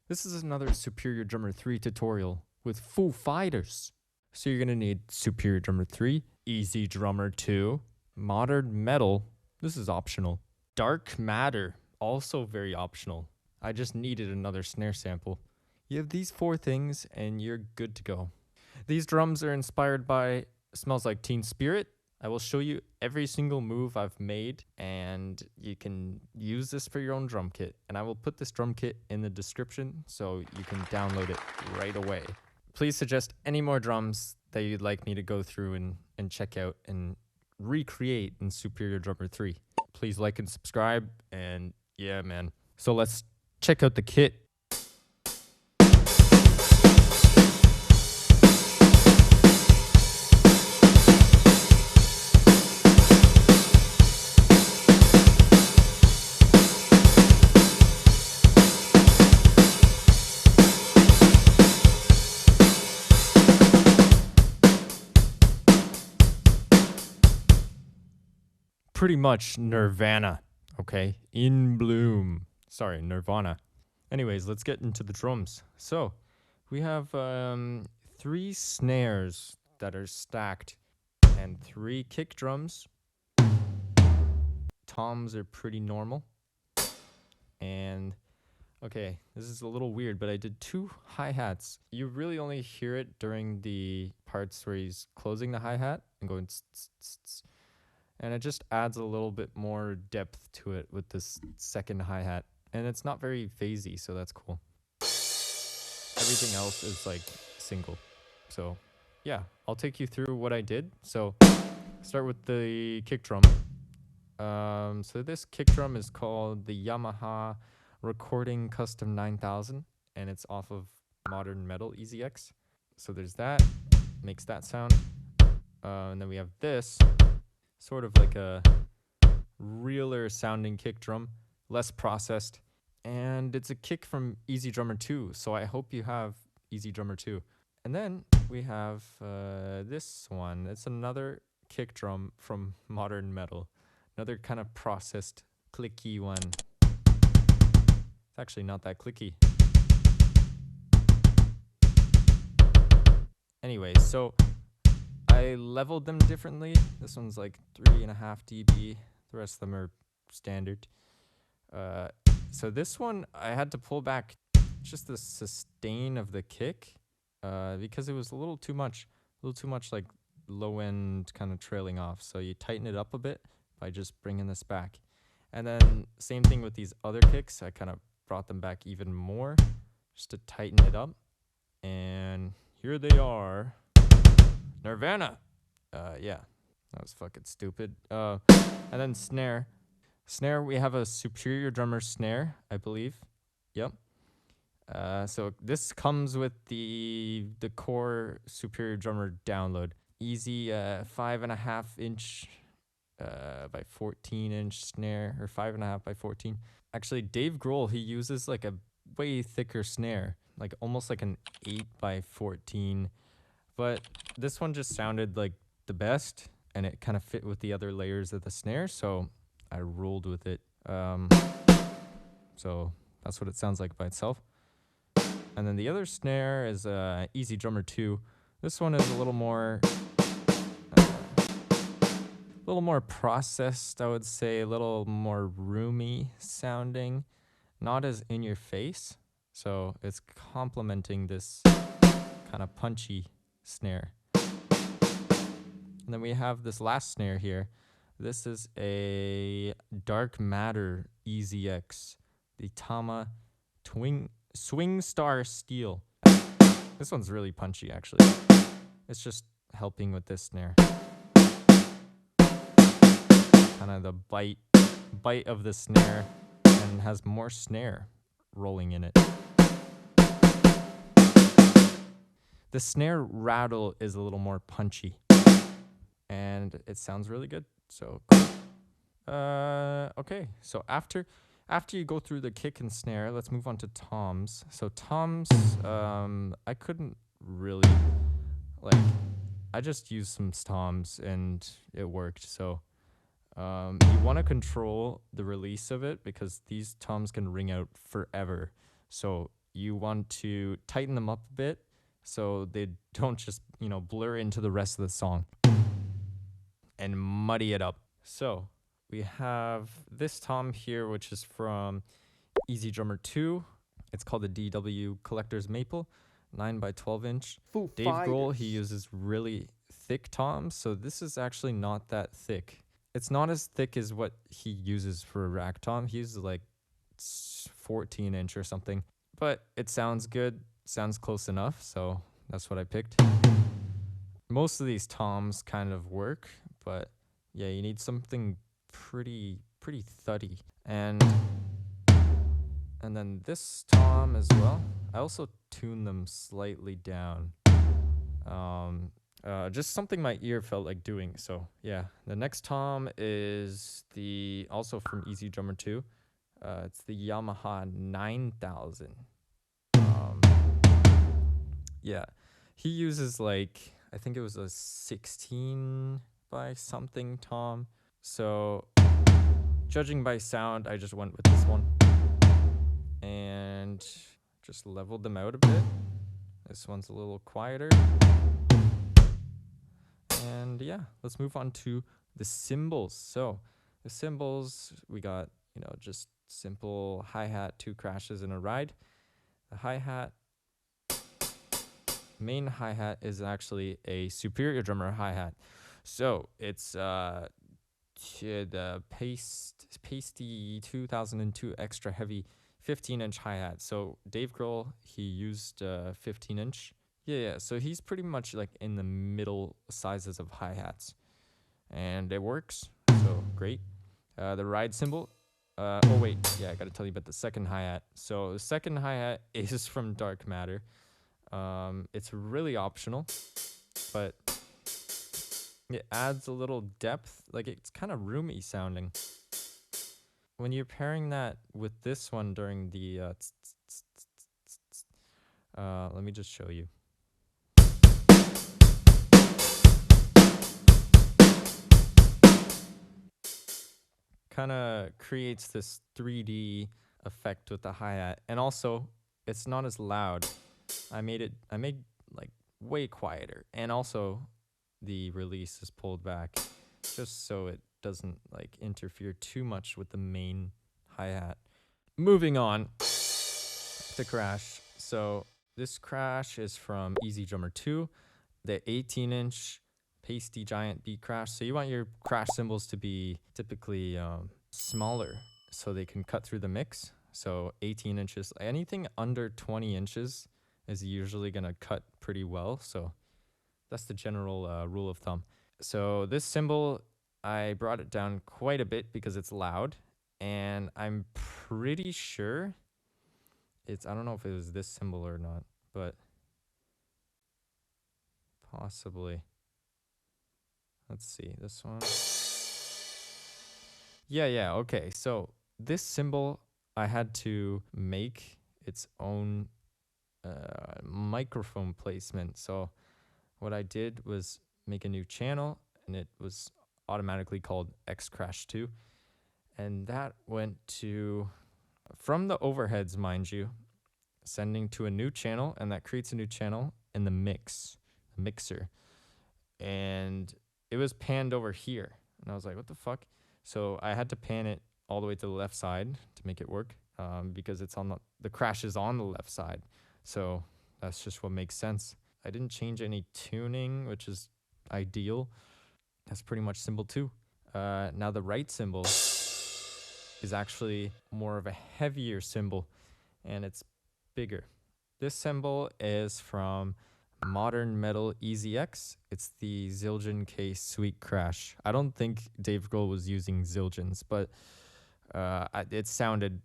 This is another Superior Drummer 3 tutorial with Foo Fighters. So you're gonna need Superior Drummer 3, EZDrummer 2, Modern Metal, this is optional, Dark Matter, also very optional. I just needed another snare sample. You have these 4 things and you're good to go. These drums are inspired by Smells Like Teen Spirit. I will show you every single move I've made and you can use this for your own drum kit. And I will put this drum kit in the description so you can download it right away. Please suggest any more drums that you'd like me to go through and check out and recreate in Superior Drummer 3. Please like and subscribe, and yeah, man. So let's check out the kit. Pretty much Nirvana, okay? In bloom. Sorry, Nirvana. Anyways, let's get into the drums. So, we have 3 snares that are stacked and 3 kick drums. Toms are pretty normal. And, okay, this is a little weird, but I did 2 hi-hats. You really only hear it during the parts where he's closing the hi-hat and going tss, tss, tss, tss. And it just adds a little bit more depth to it with this second hi-hat. And it's not very phasey, so that's cool. Everything else is like single. So yeah, I'll take you through what I did. So start with the kick drum. So this kick drum is called the Yamaha Recording Custom 9000. And it's off of Modern Metal EZX. So there's that, makes that sound. And then we have this. Sort of like a realer sounding kick drum, less processed. And it's a kick from EZDrummer 2, so I hope you have EZDrummer 2. And then we have this one. It's another kick drum from Modern Metal. Another kind of processed, clicky one. It's actually not that clicky. Anyway, so I leveled them differently. This one's like 3.5 dB. The rest of them are standard. So this one, I had to pull back just the sustain of the kick because it was a little too much like low end kind of trailing off. So you tighten it up a bit by just bringing this back. And then same thing with these other kicks. I kind of brought them back even more just to tighten it up. And here they are. Nirvana. Yeah, that was fucking stupid. And then snare. Snare, we have a Superior Drummer snare, I believe. Yep. So this comes with the core Superior Drummer download. Easy 5.5 inch by 14 inch snare, or 5.5 by 14. Actually, Dave Grohl, he uses like a way thicker snare, like almost like an 8 by 14. But this one just sounded like the best, and it kind of fit with the other layers of the snare, so I rolled with it. So that's what it sounds like by itself. And then the other snare is EZDrummer 2. This one is a little more processed, I would say, a little more roomy sounding, not as in your face. So it's complementing this kind of punchy snare. And then we have this last snare here. This is a Dark Matter EZX, the Tama Swing Star Steel. This one's really punchy, actually. It's just helping with this snare. Kind of the bite of the snare, and has more snare rolling in it. The snare rattle is a little more punchy, and it sounds really good. So cool. Okay, so after you go through the kick and snare, let's move on to toms. So toms, I couldn't really, like, I just used some toms and it worked. So you want to control the release of it because these toms can ring out forever. So you want to tighten them up a bit so they don't just, you know, blur into the rest of the song and muddy it up. So we have this tom here, which is from EZDrummer 2. It's called the DW Collector's Maple, 9 by 12 inch. Foo Dave Fighters. Grohl, he uses really thick toms, so this is actually not that thick. It's not as thick as what he uses for a rack tom. He uses like 14 inch or something, but it sounds good, sounds close enough, so that's what I picked. Most of these toms kind of work, but yeah, you need something pretty thuddy. And then this tom as well. I also tuned them slightly down. Just something my ear felt like doing. So yeah, the next tom is also from EZDrummer 2. It's the Yamaha 9000. Yeah, he uses like, I think it was a 16 by something tom. So judging by sound, I just went with this one and just leveled them out a bit. This one's a little quieter. And yeah, let's move on to the cymbals. So the cymbals, we got, you know, just simple hi-hat, 2 crashes and a ride. The hi-hat, main hi-hat is actually a Superior Drummer hi-hat. So it's the pasty 2002 extra heavy 15-inch hi-hat. So Dave Grohl, he used 15-inch. Yeah, so he's pretty much like in the middle sizes of hi-hats. And it works, so great. The ride cymbal. Oh wait, yeah, I gotta tell you about the second hi-hat. So the second hi-hat is from Dark Matter. It's really optional, but it adds a little depth. Like, it's kind of roomy sounding. When you're pairing that with this one during the let me just show you. Kind of creates this 3D effect with the hi-hat, and also it's not as loud. I made like way quieter, and also the release is pulled back just so it doesn't like interfere too much with the main hi-hat. Moving on to crash. So this crash is from EZDrummer 2, the 18-inch pasty giant beat crash. So you want your crash cymbals to be typically smaller so they can cut through the mix. So 18 inches, anything under 20 inches is usually going to cut pretty well. So that's the general rule of thumb. So this cymbal, I brought it down quite a bit because it's loud, and I'm pretty sure I don't know if it was this cymbal or not, but possibly. Let's see, this one. Yeah, okay. So this cymbal, I had to make its own microphone placement. So what I did was make a new channel, and it was automatically called X-Crash2. And that went to, from the overheads, mind you, sending to a new channel, and that creates a new channel in the mixer. And it was panned over here. And I was like, what the fuck? So I had to pan it all the way to the left side to make it work, because it's on the crash is on the left side. So that's just what makes sense. I didn't change any tuning, which is ideal. That's pretty much cymbal 2. Now the right cymbal is actually more of a heavier cymbal, and it's bigger. This cymbal is from Modern Metal EZX. It's the Zildjian K Sweet Crash. I don't think Dave Grohl was using Zildjians, but it sounded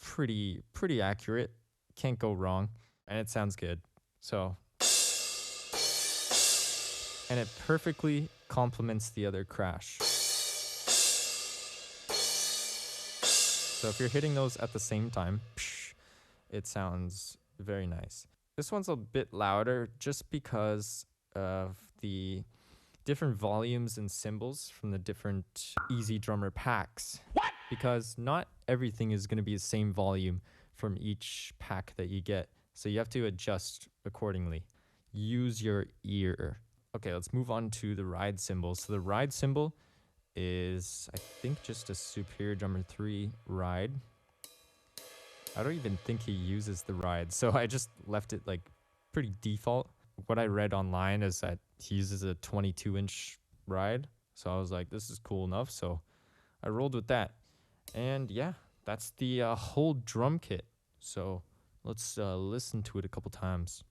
pretty accurate. Can't go wrong, and it sounds good. So, and it perfectly complements the other crash. So if you're hitting those at the same time, it sounds very nice. This one's a bit louder just because of the different volumes and cymbals from the different EZDrummer packs. What? Because not everything is going to be the same volume from each pack that you get. So you have to adjust accordingly. Use your ear. Okay, let's move on to the ride cymbal. So the ride cymbal is, I think, just a Superior Drummer 3 ride. I don't even think he uses the ride, so I just left it like pretty default. What I read online is that he uses a 22-inch ride, so I was like, this is cool enough, so I rolled with that. And yeah, that's the whole drum kit. So let's listen to it a couple times.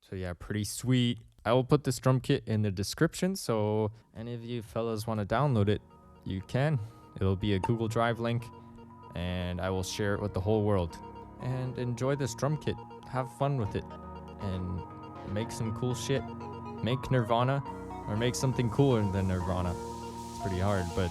So yeah, pretty sweet. I will put this drum kit in the description, so any of you fellas want to download it, you can. It'll be a Google Drive link, and I will share it with the whole world. And enjoy this drum kit. Have fun with it, and make some cool shit. Make Nirvana, or make something cooler than Nirvana. It's pretty hard, but